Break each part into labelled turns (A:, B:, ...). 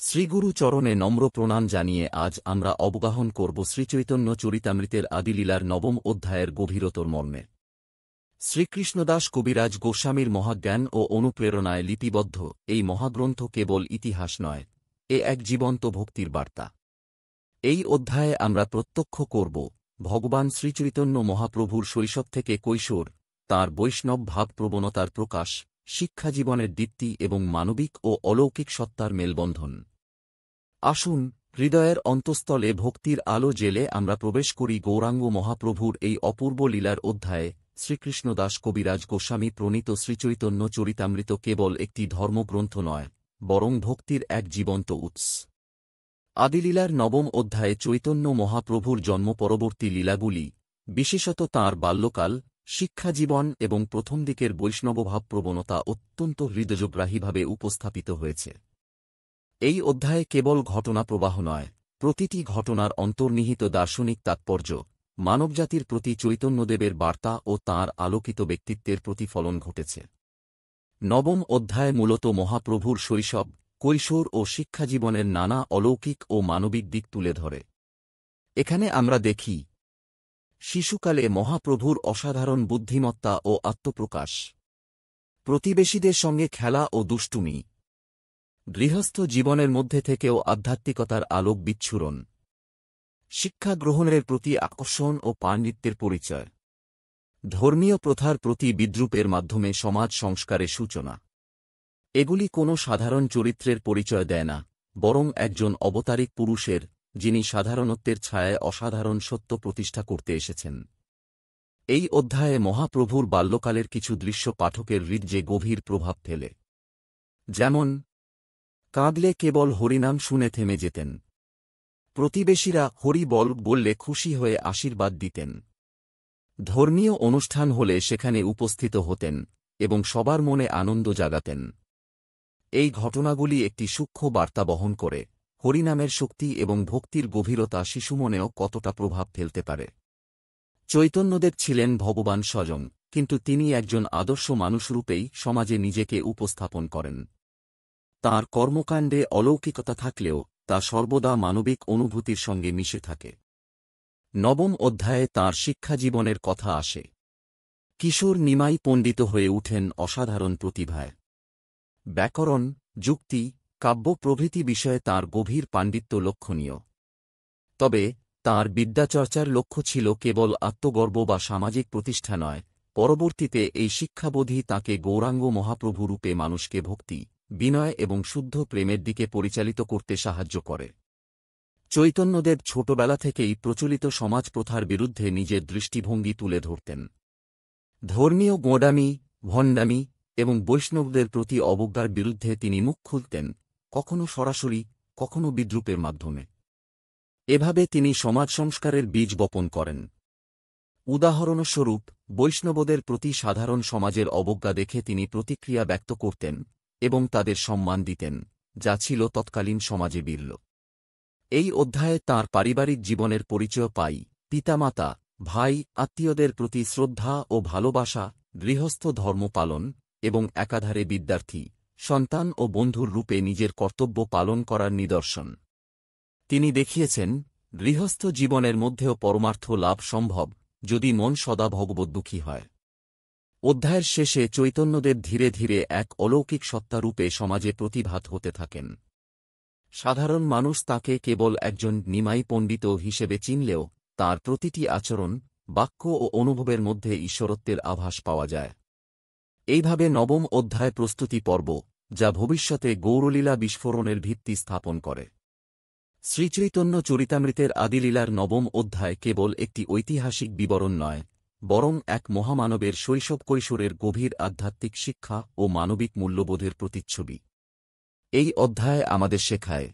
A: শ্রীগুরু চরণে নম্র প্রণাম জানিয়ে আজ আমরা অবগাহন করব শ্রীচৈতন্য চরিতামৃতের আদিলীলার নবম অধ্যায়ের গভীরতর মর্মে। শ্রীকৃষ্ণদাস কবিরাজ গোস্বামীর মহাজ্ঞান ও অনুপ্রেরণায় লিপিবদ্ধ এই মহাগ্রন্থ কেবল ইতিহাস নয়, এ এক জীবন্ত ভক্তির বার্তা। এই অধ্যায়ে আমরা প্রত্যক্ষ করব ভগবান শ্রীচৈতন্য মহাপ্রভুর শৈশব থেকে কৈশোর, তাঁর বৈষ্ণব ভাবপ্রবণতার প্রকাশ, শিক্ষাজীবনের দীপ্তি এবং মানবিক ও অলৌকিক সত্তার মেলবন্ধন। আসুন, হৃদয়ের অন্তঃস্থলে ভক্তির আলো জেলে আমরা প্রবেশ করি গৌরাঙ্গ মহাপ্রভুর এই অপূর্ব লীলার অধ্যায়ে। শ্রীকৃষ্ণদাস কবিরাজ গোস্বামী প্রণীত শ্রীচৈতন্য চরিতামৃত কেবল একটি ধর্মগ্রন্থ নয়, বরং ভক্তির এক জীবন্ত উৎস। আদিলীলার নবম অধ্যায়ে চৈতন্য মহাপ্রভুর জন্ম পরবর্তী লীলাগুলি, বিশেষত তাঁর বাল্যকাল, শিক্ষাজীবন এবং প্রথম দিকের বৈষ্ণবভাবপ্রবণতা অত্যন্ত হৃদয়গ্রাহীভাবে উপস্থাপিত হয়েছে। এই অধ্যায়ে কেবল ঘটনাপ্রবাহ নয়, প্রতিটি ঘটনার অন্তর্নিহিত দার্শনিক তাৎপর্য, মানবজাতির প্রতি চৈতন্যদেবের বার্তা ও তাঁর আলোকিত ব্যক্তিত্বের প্রতিফলন ঘটেছে। নবম অধ্যায় মূলত মহাপ্রভুর শৈশব, কৈশোর ও শিক্ষাজীবনের নানা অলৌকিক ও মানবিক দিক তুলে ধরে। এখানে আমরা দেখি শিশুকালে মহাপ্রভুর অসাধারণ বুদ্ধিমত্তা ও আত্মপ্রকাশ, প্রতিবেশীদের সঙ্গে খেলা ও দুষ্টুমি, গৃহস্থ জীবনের মধ্যে থেকেও আধ্যাত্মিকতার আলোক বিচ্ছুরণ, শিক্ষা গ্রহণের প্রতি আকর্ষণ ও পাণ্ডিত্যের পরিচয়, ধর্মীয় প্রথার প্রতি বিদ্রূপের মাধ্যমে সমাজ সংস্কারের সূচনা। এগুলি কোনো সাধারণ চরিত্রের পরিচয় দেয় না, বরং একজন অবতারিক পুরুষের, যিনি সাধারণত্বের ছায়ায় অসাধারণ সত্য প্রতিষ্ঠা করতে এসেছেন। এই অধ্যায়ে মহাপ্রভুর বাল্যকালের কিছু দৃশ্য পাঠকের হৃদয়ে গভীর প্রভাব ফেলে। যেমন, কাঁদলে কেবল হরিনাম শুনে থেমে যেতেন। প্রতিবেশীরা হরি বল বললে খুশি হয়ে আশীর্বাদ দিতেন। ধর্মীয় অনুষ্ঠান হলে সেখানে উপস্থিত হতেন এবং সবার মনে আনন্দ জাগাতেন। এই ঘটনাগুলি একটি সূক্ষ্ম বার্তা বহন করে, হরিনামের শক্তি এবং ভক্তির গভীরতা শিশুমনেও কতটা প্রভাব ফেলতে পারে। চৈতন্যদেব ছিলেন ভগবান স্বয়ং, কিন্তু তিনি একজন আদর্শ মানুষরূপেই সমাজে নিজেকে উপস্থাপন করেন। তাঁর কর্মকাণ্ডে অলৌকিকতা থাকলেও তা সর্বদা মানবিক অনুভূতির সঙ্গে মিশে থাকে। নবম অধ্যায়ে তাঁর শিক্ষাজীবনের কথা আসে। কিশোর নিমাই পণ্ডিত হয়ে উঠেন অসাধারণ প্রতিভায়। ব্যাকরণ, যুক্তি, কাব্য প্রভৃতি বিষয়ে তাঁর গভীর পাণ্ডিত্য লক্ষণীয়। তবে তাঁর বিদ্যাচর্চার লক্ষ্য ছিল কেবল আত্মগর্ব বা সামাজিক প্রতিষ্ঠা নয়। পরবর্তীতে এই শিক্ষাবোধই তাঁকে গৌরাঙ্গ মহাপ্রভু রূপে মানুষকে ভক্তি, বিনয় এবং শুদ্ধ প্রেমের দিকে পরিচালিত করতে সাহায্য করে। চৈতন্যদেব ছোটবেলা থেকেই প্রচলিত সমাজ প্রথার বিরুদ্ধে নিজের দৃষ্টিভঙ্গি তুলে ধরতেন। ধর্মীয় গোঁড়ামি, ভণ্ডামি এবং বৈষ্ণবদের প্রতি অবজ্ঞার বিরুদ্ধে তিনি মুখ খুলতেন, কখনো সরাসরি, কখনো বিদ্রূপের মাধ্যমে। এভাবে তিনি সমাজ সংস্কারের বীজ বপন করেন। উদাহরণস্বরূপ, বৈষ্ণবদের প্রতি সাধারণ সমাজের অবজ্ঞা দেখে তিনি প্রতিক্রিয়া ব্যক্ত করতেন এবং তাদের সম্মান দিতেন, যা ছিল তৎকালীন সমাজে বিরল। এই অধ্যায়ে তাঁর পারিবারিক জীবনের পরিচয় পাই। পিতামাতা, ভাই, আত্মীয়দের প্রতি শ্রদ্ধা ও ভালোবাসা, গৃহস্থ ধর্ম পালন এবং একাধারে বিদ্যার্থী, সন্তান ও বন্ধুর রূপে নিজের কর্তব্য পালন করার নিদর্শন। তিনি দেখিয়েছেন, গৃহস্থ জীবনের মধ্যেও পরমার্থ লাভ সম্ভব, যদি মন সদা ভগবদ্মুখী হয়। অধ্যায়ের শেষে চৈতন্যদেব ধীরে ধীরে এক অলৌকিক সত্তারূপে সমাজে প্রতিভাত হতে থাকেন। সাধারণ মানুষ তাঁকে কেবল একজন নিমাই পণ্ডিত হিসেবে চিনলেও তাঁর প্রতিটি আচরণ, বাক্য ও অনুভবের মধ্যে ঈশ্বরত্বের আভাস পাওয়া যায়। এইভাবে নবম অধ্যায় প্রস্তুতি পর্ব, যা ভবিষ্যতে গৌরলীলা বিস্ফোরণের ভিত্তি স্থাপন করে। শ্রীচৈতন্য চরিতামৃতের আদিলীলার নবম অধ্যায় কেবল একটি ঐতিহাসিক বিবরণ নয়, বরং এক মহামানবের শৈশব কৈশোরের গভীর আধ্যাত্মিক শিক্ষা ও মানবিক মূল্যবোধের প্রতিচ্ছবি। এই অধ্যায় আমাদের শেখায়,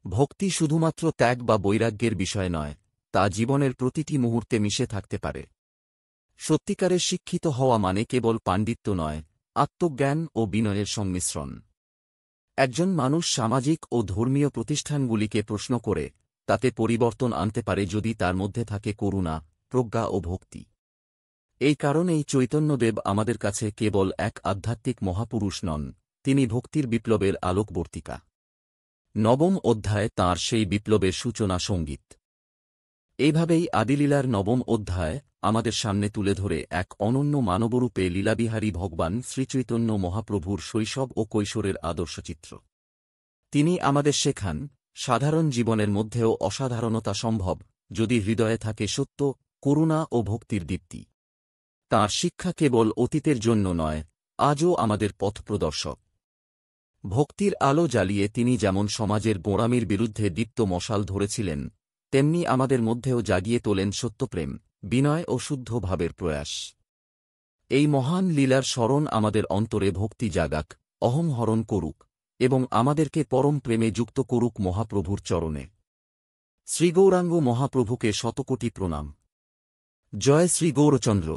A: ভক্তি শুধুমাত্র ত্যাগ বা বৈরাগ্যের বিষয় নয়, তা জীবনের প্রতিটি মুহূর্তে মিশে থাকতে পারে। সত্যিকারের শিক্ষিত হওয়া মানে কেবল পাণ্ডিত্য নয়, আত্মজ্ঞান ও বিনয়ের সংমিশ্রণ। একজন মানুষ সামাজিক ও ধর্মীয় প্রতিষ্ঠানগুলিকে প্রশ্ন করে তাতে পরিবর্তন আনতে পারে যদি তার মধ্যে থাকে করুণা, প্রজ্ঞা ও ভক্তি। এই কারণেই চৈতন্যদেব আমাদের কাছে কেবল এক আধ্যাত্মিক মহাপুরুষ নন, তিনি ভক্তির বিপ্লবের আলোকবর্তিকা। নবম অধ্যায় তাঁর সেই বিপ্লবের সূচনা সঙ্গীত। এইভাবেই আদিলীলার নবম অধ্যায় আমাদের সামনে তুলে ধরে এক অনন্য মানবরূপে লীলাবিহারী ভগবান শ্রীচৈতন্য মহাপ্রভুর শৈশব ও কৈশোরের আদর্শচিত্র। তিনি আমাদের শেখান, সাধারণ জীবনের মধ্যেও অসাধারণতা সম্ভব, যদি হৃদয়ে থাকে সত্য, করুণা ও ভক্তির দীপ্তি। তাঁর শিক্ষা কেবল অতীতের জন্য নয়, আজও আমাদের পথপ্রদর্শক। ভক্তির আলো জ্বালিয়ে তিনি যেমন সমাজের গোঁড়ামির বিরুদ্ধে দীপ্ত মশাল ধরেছিলেন, তেমনি আমাদের মধ্যেও জাগিয়ে তোলেন সত্যপ্রেম, বিনয় ও শুদ্ধ ভাবের প্রয়াস। এই মহান লীলার স্মরণ আমাদের অন্তরে ভক্তি জাগাক, অহং হরণ করুক এবং আমাদেরকে পরম প্রেমে যুক্ত করুক মহাপ্রভুর চরণে। শ্রীগৌরাঙ্গ মহাপ্রভুকে শতকোটি প্রণাম। জয় শ্রী গৌরচন্দ্র।